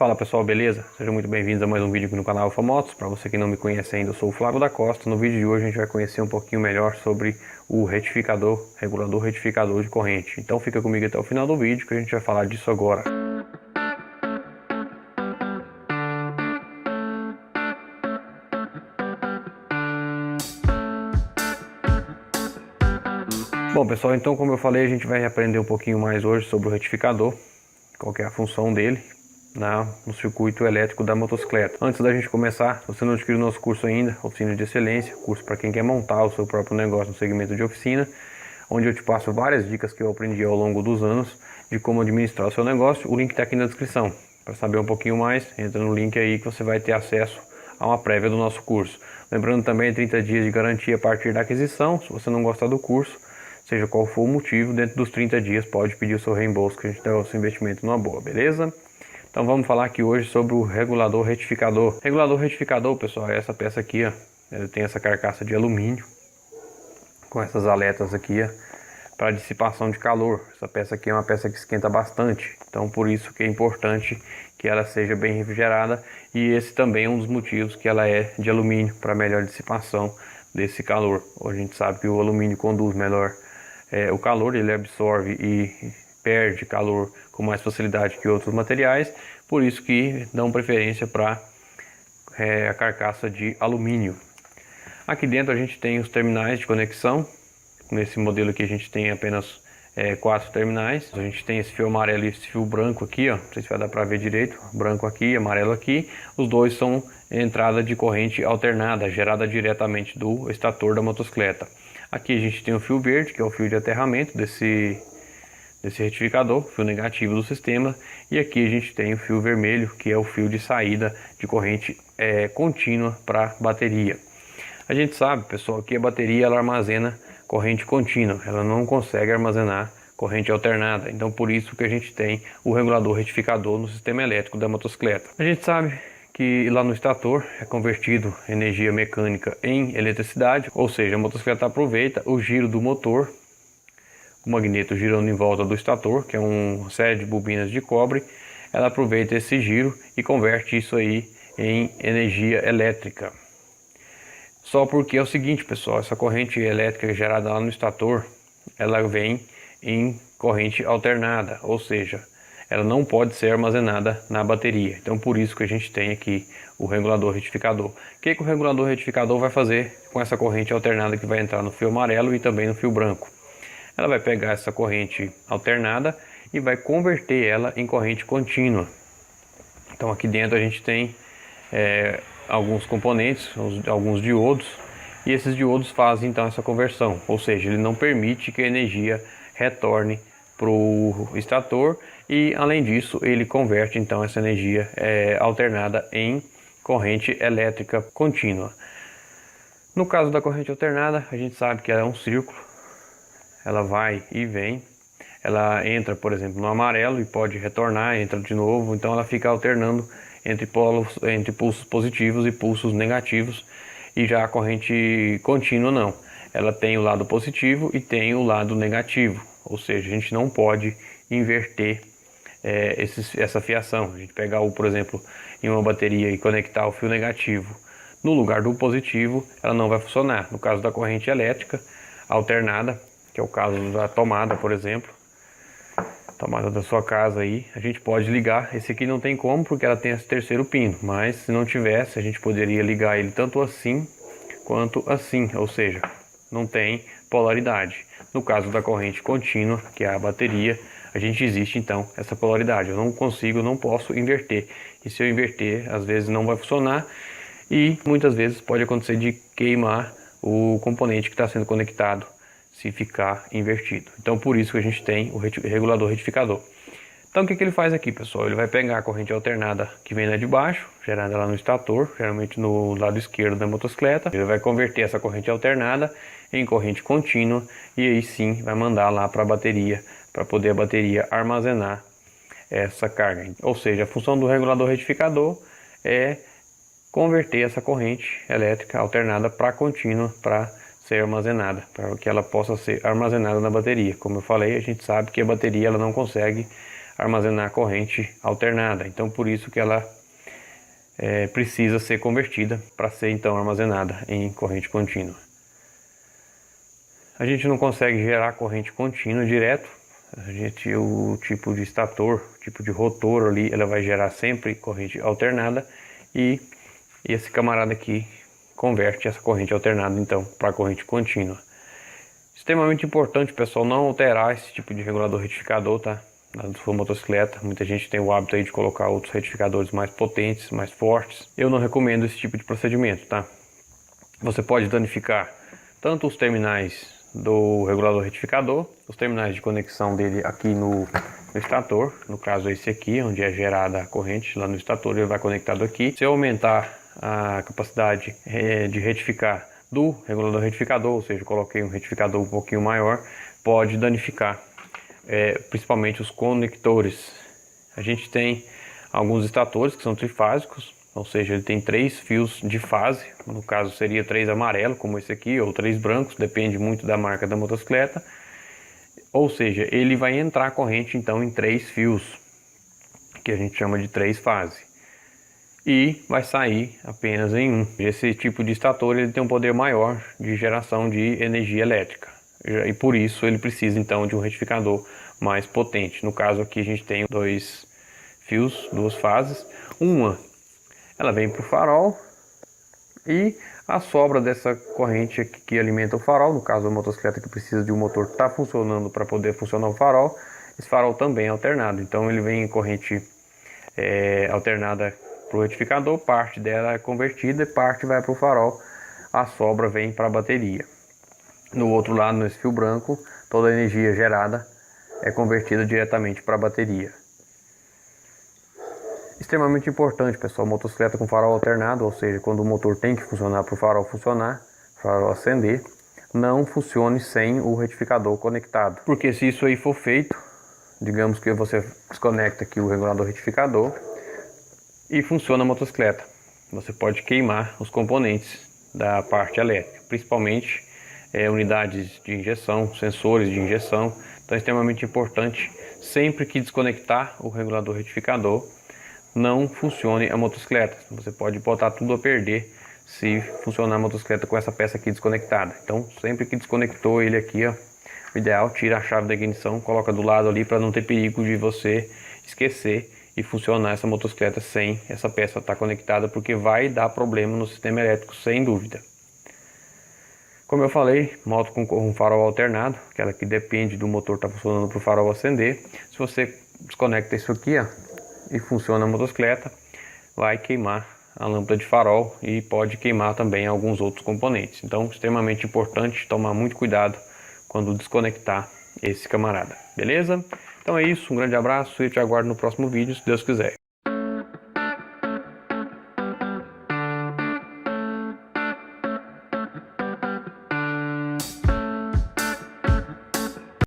Fala pessoal, beleza? Sejam muito bem-vindos a mais um vídeo aqui no canal Alfa Motos. Para você que não me conhece ainda, eu sou o Flávio da Costa. No vídeo de hoje a gente vai conhecer um pouquinho melhor sobre o retificador, regulador retificador de corrente. Então fica comigo até o final do vídeo que a gente vai falar disso agora. Bom pessoal, então como eu falei, a gente vai aprender um pouquinho mais hoje sobre o retificador, qual que é a função dele no circuito elétrico da motocicleta. Antes da gente começar, se você não adquiriu o nosso curso ainda, Oficina de Excelência, curso para quem quer montar o seu próprio negócio no segmento de oficina, onde eu te passo várias dicas que eu aprendi ao longo dos anos de como administrar o seu negócio. O link está aqui na descrição. Para saber um pouquinho mais, entra no link aí que você vai ter acesso a uma prévia do nosso curso. Lembrando também 30 dias de garantia a partir da aquisição. Se você não gostar do curso, seja qual for o motivo, dentro dos 30 dias pode pedir o seu reembolso, que a gente dá o seu investimento numa boa, beleza? Então vamos falar aqui hoje sobre o regulador retificador. Regulador retificador, pessoal, é essa peça aqui, ó. Ele tem essa carcaça de alumínio com essas aletas aqui, ó, para dissipação de calor. Essa peça aqui é uma peça que esquenta bastante, então por isso que é importante que ela seja bem refrigerada, e esse também é um dos motivos que ela é de alumínio, para melhor dissipação desse calor. A gente sabe que o alumínio conduz melhor o calor, ele absorve e perde calor com mais facilidade que outros materiais, por isso que dão preferência para a carcaça de alumínio. Aqui dentro a gente tem os terminais de conexão. Nesse modelo aqui a gente tem apenas 4 terminais. A gente tem esse fio amarelo e esse fio branco aqui, ó. Não sei se vai dar para ver direito, branco aqui, amarelo aqui. Os dois são entrada de corrente alternada, gerada diretamente do estator da motocicleta. Aqui a gente tem o fio verde, que é o fio de aterramento desse retificador, fio negativo do sistema, e aqui a gente tem o fio vermelho, que é o fio de saída de corrente contínua para bateria. A gente sabe, pessoal, que a bateria ela armazena corrente contínua, ela não consegue armazenar corrente alternada, então por isso que a gente tem o regulador retificador no sistema elétrico da motocicleta. A gente sabe que lá no estator é convertido energia mecânica em eletricidade, ou seja, a motocicleta aproveita o giro do motor, o magneto girando em volta do estator, que é uma série de bobinas de cobre. Ela aproveita esse giro e converte isso aí em energia elétrica. Só porque é o seguinte, pessoal, essa corrente elétrica gerada lá no estator, ela vem em corrente alternada, ou seja, ela não pode ser armazenada na bateria. Então por isso que a gente tem aqui o regulador retificador. O que o regulador retificador vai fazer com essa corrente alternada que vai entrar no fio amarelo e também no fio branco? Ela vai pegar essa corrente alternada e vai converter ela em corrente contínua. Então aqui dentro a gente tem alguns componentes, alguns diodos, e esses diodos fazem então essa conversão, ou seja, ele não permite que a energia retorne para o estator, e além disso ele converte então essa energia alternada em corrente elétrica contínua. No caso da corrente alternada, a gente sabe que ela é um círculo, ela vai e vem, ela entra, por exemplo, no amarelo e pode retornar, entra de novo, então ela fica alternando entre pulsos positivos e pulsos negativos. E já a corrente contínua não, ela tem o lado positivo e tem o lado negativo, ou seja, a gente não pode inverter essa fiação. A gente pegar, por exemplo, em uma bateria e conectar o fio negativo no lugar do positivo, ela não vai funcionar. No caso da corrente elétrica alternada, que é o caso da tomada, por exemplo, tomada da sua casa aí, a gente pode ligar. Esse aqui não tem como, porque ela tem esse terceiro pino, mas se não tivesse, a gente poderia ligar ele tanto assim quanto assim, ou seja, não tem polaridade. No caso da corrente contínua, que é a bateria, a gente existe então essa polaridade. Eu não posso inverter, e se eu inverter, às vezes não vai funcionar, e muitas vezes pode acontecer de queimar o componente que está sendo conectado se ficar invertido. Então por isso que a gente tem o regulador retificador. Então o que ele faz aqui, pessoal? Ele vai pegar a corrente alternada que vem lá de baixo, gerada lá no estator, geralmente no lado esquerdo da motocicleta. Ele vai converter essa corrente alternada em corrente contínua, e aí sim vai mandar lá para a bateria, para poder a bateria armazenar essa carga. Ou seja, a função do regulador retificador é converter essa corrente elétrica alternada para contínua, para ser armazenada, para que ela possa ser armazenada na bateria. Como eu falei, a gente sabe que a bateria ela não consegue armazenar corrente alternada. Então por isso que ela precisa ser convertida para ser então armazenada em corrente contínua. A gente não consegue gerar corrente contínua direto. O tipo de estator, tipo de rotor ali, ela vai gerar sempre corrente alternada e esse camarada aqui converte essa corrente alternada então para corrente contínua. Extremamente importante, pessoal, não alterar esse tipo de regulador retificador, tá? Na sua motocicleta, muita gente tem o hábito aí de colocar outros retificadores mais potentes, mais fortes. Eu não recomendo esse tipo de procedimento, tá? Você pode danificar tanto os terminais do regulador retificador, os terminais de conexão dele aqui no estator, no caso esse aqui, onde é gerada a corrente lá no estator, ele vai conectado aqui. Se eu aumentar a capacidade de retificar do regulador retificador, ou seja, coloquei um retificador um pouquinho maior, pode danificar principalmente os conectores. A gente tem alguns estatores que são trifásicos, ou seja, ele tem 3 fios de fase, no caso seria 3 amarelos, como esse aqui, ou 3 brancos, depende muito da marca da motocicleta. Ou seja, ele vai entrar corrente então em 3 fios, que a gente chama de 3 fases, e vai sair apenas em um. Esse tipo de estator ele tem um poder maior de geração de energia elétrica, e por isso ele precisa então de um retificador mais potente. No caso aqui a gente tem 2 fios, 2 fases, ela vem para o farol e a sobra dessa corrente aqui que alimenta o farol, no caso a motocicleta que precisa de um motor que está funcionando para poder funcionar o farol, esse farol também é alternado, então ele vem em corrente alternada para o retificador, parte dela é convertida e parte vai para o farol, a sobra vem para a bateria. No outro lado, nesse fio branco, toda a energia gerada é convertida diretamente para a bateria. Extremamente importante, pessoal, motocicleta com farol alternado, ou seja, quando o motor tem que funcionar para o farol funcionar, farol acender, não funcione sem o retificador conectado. Porque se isso aí for feito, digamos que você desconecta aqui o regulador retificador e funciona a motocicleta, você pode queimar os componentes da parte elétrica, principalmente unidades de injeção, sensores de injeção. Então é extremamente importante, sempre que desconectar o regulador retificador, não funcione a motocicleta. Você pode botar tudo a perder se funcionar a motocicleta com essa peça aqui desconectada. Então sempre que desconectou ele aqui, ó, o ideal, tira a chave da ignição, coloca do lado ali para não ter perigo de você esquecer e funcionar essa motocicleta sem essa peça estar conectada, porque vai dar problema no sistema elétrico sem dúvida. Como eu falei, moto com um farol alternado, aquela que depende do motor estar funcionando para o farol acender. Se você desconecta isso aqui, ó, e funciona a motocicleta, vai queimar a lâmpada de farol e pode queimar também alguns outros componentes. Então, extremamente importante tomar muito cuidado quando desconectar esse camarada, beleza? Então é isso, um grande abraço e eu te aguardo no próximo vídeo, se Deus quiser.